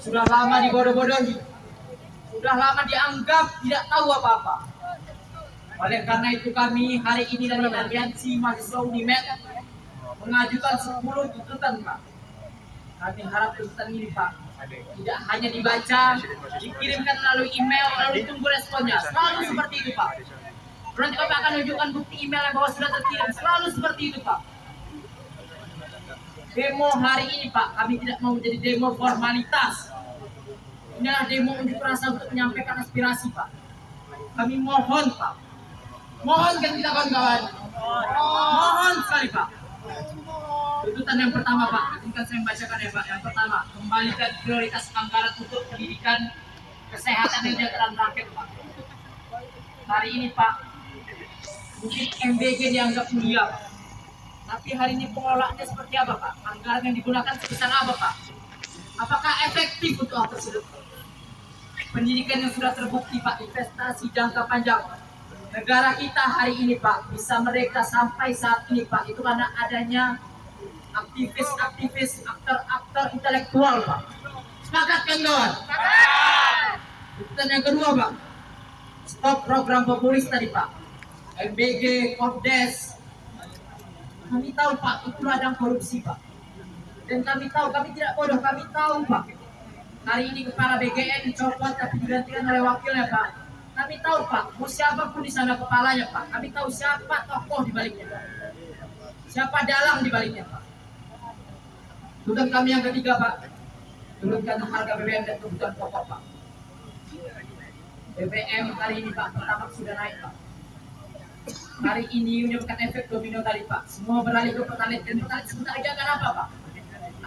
sudah lama dibodoh-bodohi, sudah lama dianggap tidak tahu apa-apa. Oleh karena itu kami hari ini dari Aliansi Mahasiswa Unimed mengajukan 10 tuntutan, Pak. Kami harap tuntutan ini, Pak, tidak hanya dibaca, dikirimkan melalui email, lalu tunggu responnya. Selalu seperti itu, Pak. Nanti kami akan menunjukkan bukti email yang bahwa sudah terkirim. Selalu seperti itu, Pak. Demo hari ini, Pak, kami tidak mau menjadi demo formalitas. Ini adalah demo unjuk rasa untuk menyampaikan aspirasi, Pak. Kami mohon, Pak. Mohon kan kita kawan-kawan. Mohon sekali, Pak. Tuntutan yang pertama, Pak, izinkan saya membacakan ya, Pak. Yang pertama, kembalikan prioritas anggaran untuk pendidikan, kesehatan dan kesejahteraan rakyat, Pak. Hari ini, Pak, mungkin MBG dianggap mulia, Pak. Tapi hari ini pengelolaannya seperti apa, Pak? Anggaran yang digunakan sebesar apa, Pak? Apakah efektif untuk hal tersebut? Pendidikan yang sudah terbukti, Pak, investasi jangka panjang. Negara kita hari ini, Pak, bisa merdeka sampai saat ini, Pak, itu karena adanya aktivis-aktivis, aktor-aktor intelektual, Pak. Sepakat kan, kawan? Dan yang kedua, Pak, stop program populis tadi, Pak. MBG, Kopdes. Kami tahu, Pak, itu ladang korupsi, Pak. Dan kami tahu, kami tidak bodoh, kami tahu, Pak. Hari ini kepala BGN dicopot tapi digantikan oleh wakilnya, Pak. Kami tahu, Pak, mau siapapun di sana kepalanya, Pak. Kami tahu siapa tokoh di baliknya, Pak. Siapa dalang di baliknya, Pak. Tuntutan kami yang ketiga, Pak, turunkan harga BBM dan kebutuhan pokok, Pak. BBM hari ini, Pak, pertama sudah naik, Pak. Hari ini menyebabkan efek domino tadi, Pak. Semua beralih ke Pertalite, dan Pertalite sebentar lagi akan apa, Pak?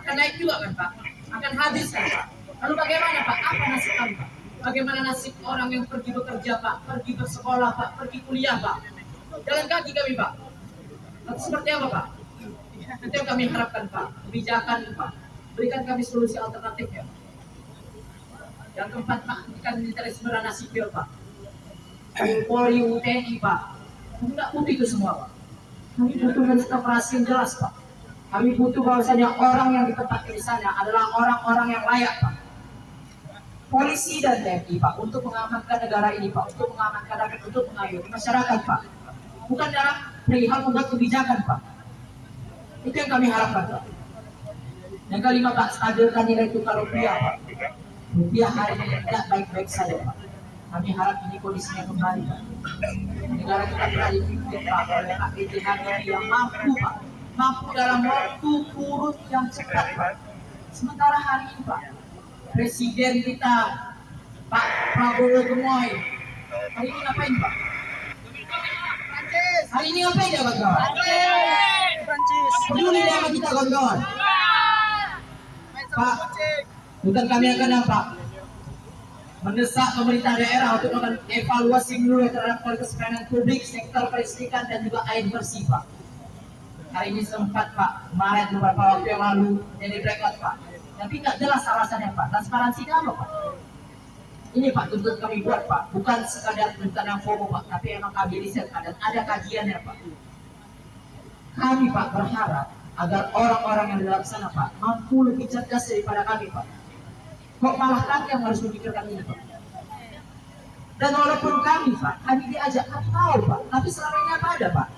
Akan naik juga kan, Pak? Akan habis kan, Pak? Lalu bagaimana, Pak? Apa nasib kami, Pak? Bagaimana nasib orang yang pergi bekerja, Pak? Pergi bersekolah, Pak? Pergi kuliah, Pak? Jalan kaki kami, Pak. Lalu seperti apa, Pak? Itu yang kami harapkan, Pak. Kebijakan, Pak. Berikan kami solusi alternatif, ya. Yang keempat, Pak, hentikan militerisme ranah sipil, Pak. Polri, TNI, Pak. Kami tidak butuh itu semua, Pak. Kami butuh operasi yang jelas, Pak. Kami butuh bahwasanya orang yang ditempatkan di sana adalah orang-orang yang layak, Pak. Polisi dan TNI, Pak, untuk mengamankan negara ini, Pak, untuk mengamankan rakyat, untuk mengayomi masyarakat, Pak. Bukan dalam perihal membuat kebijakan, Pak. Itu yang kami harapkan, Pak. Yang kelima, Pak, stabilkan nilai tukar rupiah, Pak. Rupiah hari ini tidak baik-baik saja, Pak. Kami harap ini kondisinya kembali, Pak. Negara kita telah dipimpin, Pak, oleh Pak B.J. Habibie yang mampu, Pak. Mampu dalam waktu kurun yang cepat, Pak. Sementara hari ini, Pak, Presiden kita, Pak Prabowo Gemoy, hari ini ngapain, Pak? Hari ini ngapain ya, kawan-kawan? Peduli sama kita, kawan-kawan. Pak, bukan kami yang kena, Pak. Mendesak pemerintah daerah untuk melakukan evaluasi menyeluruh terhadap kualitas pelayanan publik, sektor kelistrikan dan juga air bersih, Pak. Hari ini sempat, Pak, kemarin beberapa waktu yang lalu jadi blackout, Pak. Tapi tidak jelas alasannya, Pak. Transparansinya apa, Pak? Ini, Pak, tuntutan kami buat, Pak. Bukan sekadar tuntutan yang FOMO, Pak, tapi emang kami riset, Pak, dan ada kajiannya, Pak. Kami, Pak, berharap agar orang-orang yang di dalam sana, Pak, mampu lebih cerdas daripada kami, Pak. Kok malah kami yang harus memikirkan ini, Pak? Dan walaupun kami, Pak, kami diajak, kami tahu, Pak, tapi selama ini apa ada, Pak?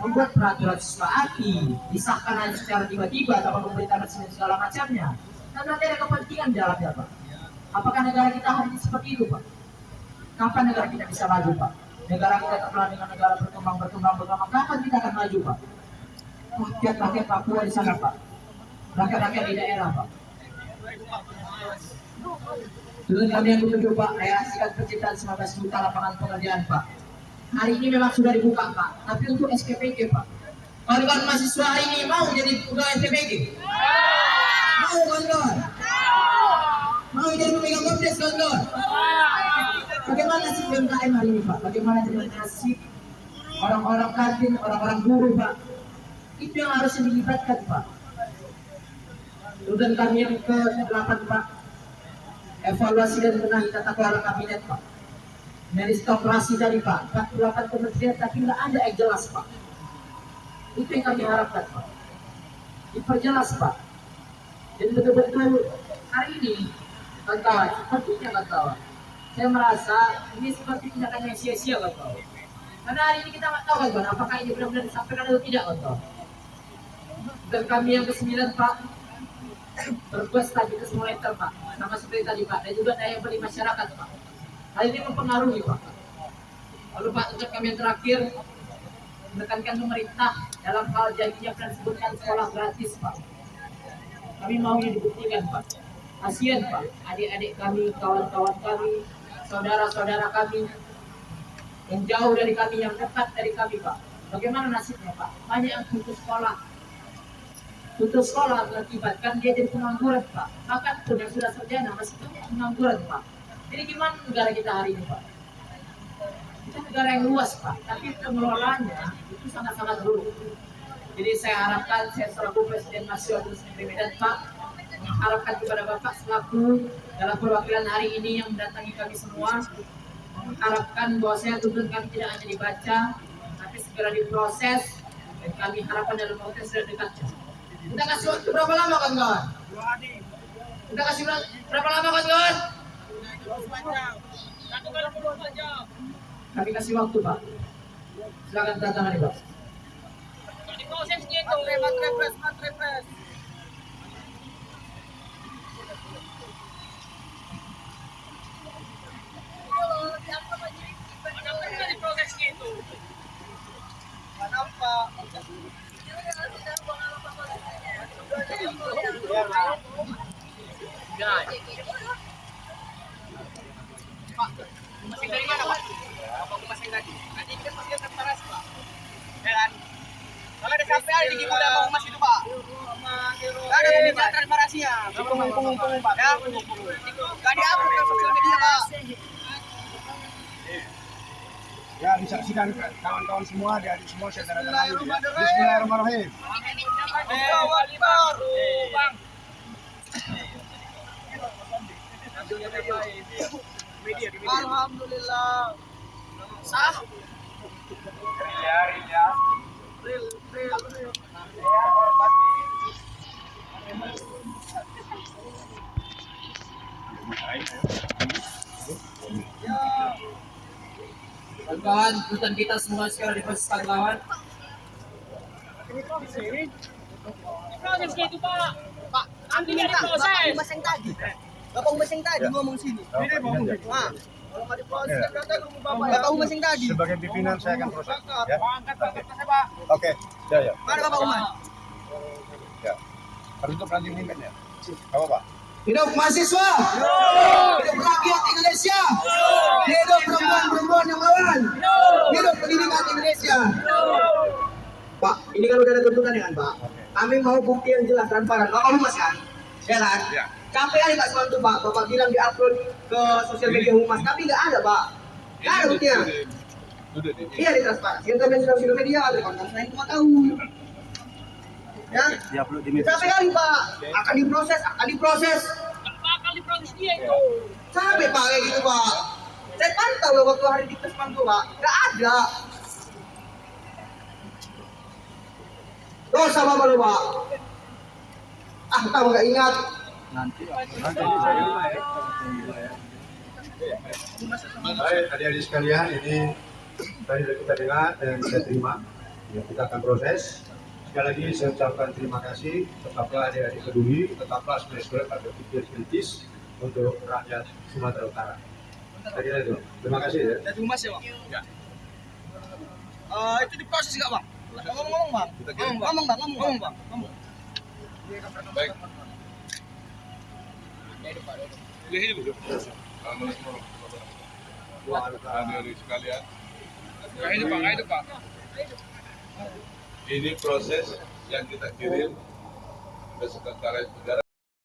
Membuat peraturan siswa api, disahkan hanya secara tiba-tiba atau memberitakan segala macamnya. Dan nanti ada kepentingan di dalamnya, Pak. Apakah negara kita hari ini seperti itu, Pak? Kapan negara kita bisa maju, Pak? Negara kita terkenal dengan negara berkembang. Kapan kita akan maju, Pak? Rakyat-rakyat Papua di sana, Pak. Rakyat-rakyat di daerah, Pak. Tujuan kami yang ketujuh, Pak, realisasikan penciptaan 19 juta lapangan pekerjaan, Pak. Hari ini memang sudah dibuka, Pak. Tapi untuk SKPG, Pak. Kawan-kawan mahasiswa hari ini mau jadi pegawai SKPG? Mau, kawan-kawan? Mau jadi pemegang Kopdes, kawan-kawan? Bagaimana nasib UMKM hari ini, Pak? Bagaimana dengan nasib orang-orang kantin, orang-orang guru, Pak? Itu yang harus dilibatkan, Pak. Tujuan kami yang ke-8, Pak, evaluasi dan benahi tata kelola kabinet, Pak. Meritokrasi tadi, Pak, 48 kementerian tapi nggak ada yang jelas, Pak. Itu yang kami harapkan, Pak. Diperjelas, Pak. Jadi betul-betul hari ini Kawan-kawan, sepertinya kawan-kawan, saya merasa ini seperti tindakan yang sia-sia kawan-kawan. Karena hari ini kita nggak tahu kawan-kawan, apakah ini benar-benar disampaikan atau tidak kawan-kawan. Dan kami yang ke-9 Pak, berbuat tadi ke semua meter Pak, sama seperti tadi Pak, dan juga daya beli masyarakat Pak. Hal ini mempengaruhi Pak. Lalu Pak, untuk kami yang terakhir, menekankan pemerintah dalam hal janji yang disebutkan sekolah gratis Pak. Kami mau ini dibuktikan Pak. Kasihan Pak, adik-adik kami, kawan-kawan kami, saudara-saudara kami yang jauh dari kami, yang dekat dari kami Pak. Bagaimana nasibnya Pak? Banyak yang putus sekolah. Putus sekolah mengakibatkan dia jadi pengangguran Pak. Bahkan pun yang sudah sarjana masih pengangguran Pak. Jadi gimana negara kita hari ini Pak? Kita negara yang luas Pak, tapi pengelolaannya itu sangat-sangat buruk. Jadi saya harapkan, saya selaku Presiden Nasional Muslim Medan Pak, mengharapkan kepada Bapak selaku dalam perwakilan hari ini yang mendatangi kami semua, mengharapkan bahwa saya tuntut kami tidak hanya dibaca, tapi segera diproses, dan kami harapkan dalam proses sudah dekat. Kita kasih waktu berapa lama kawan-kawan? Kita kasih berapa lama kawan-kawan? Kami kasih waktu Pak. Silakan tanda tangan Pak. Di proses gitu, refresh. Di proses gitu. Kenapa? Pak, masih dari mana Pak? Apa masih tadi? Tadi kita masih terparas Pak. Ya kan? Kalau ada sampai ada di gimana mau mas itu Pak? Ada pembicaraan transparansinya. Punggung Pak. Ya. Gak diupload ke sosial media Pak. Ya, disaksikan kawan-kawan semua, adik-adik semua saya tanda tangan dulu ya. Bismillahirrahmanirrahim. Bang. Alhamdulillah. Sah. Real. Kawan-kawan, tuntutan kita semua sekarang diproseskan kawan. Proses gitu Pak. Pak, nanti minta proses. Bapak Umas yang tadi ngomong sini. Ini mau Nah, kalau nggak diproses kata Bapak Umas yang tadi. sebagai pimpinan saya akan proses. Ya. Angkat kertasnya Pak. Oke, ya. Mana Bapak Umas? Ya. Harus untuk lanjut minggat ya. Apa Pak? Hidup mahasiswa, hidup rakyat Indonesia, hidup perempuan-perempuan yang melawan, hidup pendidikan Indonesia. Pak, ini kalau udah ada tuntutan ya kan Pak, kami mau bukti yang jelas transparan. Bapak Humas kan, ya kan? Ya. Capek kali Pak semantu Pak, Bapak bilang diupload ke sosial media Humas, tapi nggak ada Pak, nggak ada buktinya. Iya di transparansi, yang kami sosial media ada konten lain cuma tahu. Ya, capek kali Pak, akan diproses. Bakal diproses dia itu. Sampai Pak kayak gitu Pak. Saya pantau loh waktu hari di Kesman tuh Pak, nggak ada. Dosa Bapak lo Pak. Ah, kamu nggak ingat? Baik, adik-adik sekalian, ini tadi sudah kita dengar dan kita terima. Ya, kita akan proses. Sekali lagi saya ucapkan terima kasih. Tetaplah adik-adik peduli, tetaplah sekolah pada pikir kritis untuk rakyat Sumatera Utara. Saya kira itu. Terima kasih ya. Dari Umas ya Bang? Ya. Itu diproses nggak Bang? Ngomong Bang. Ngomong Bang. Baik. Adik-adik sekalian, ini proses yang kita kirim ke Sekretariat Negara.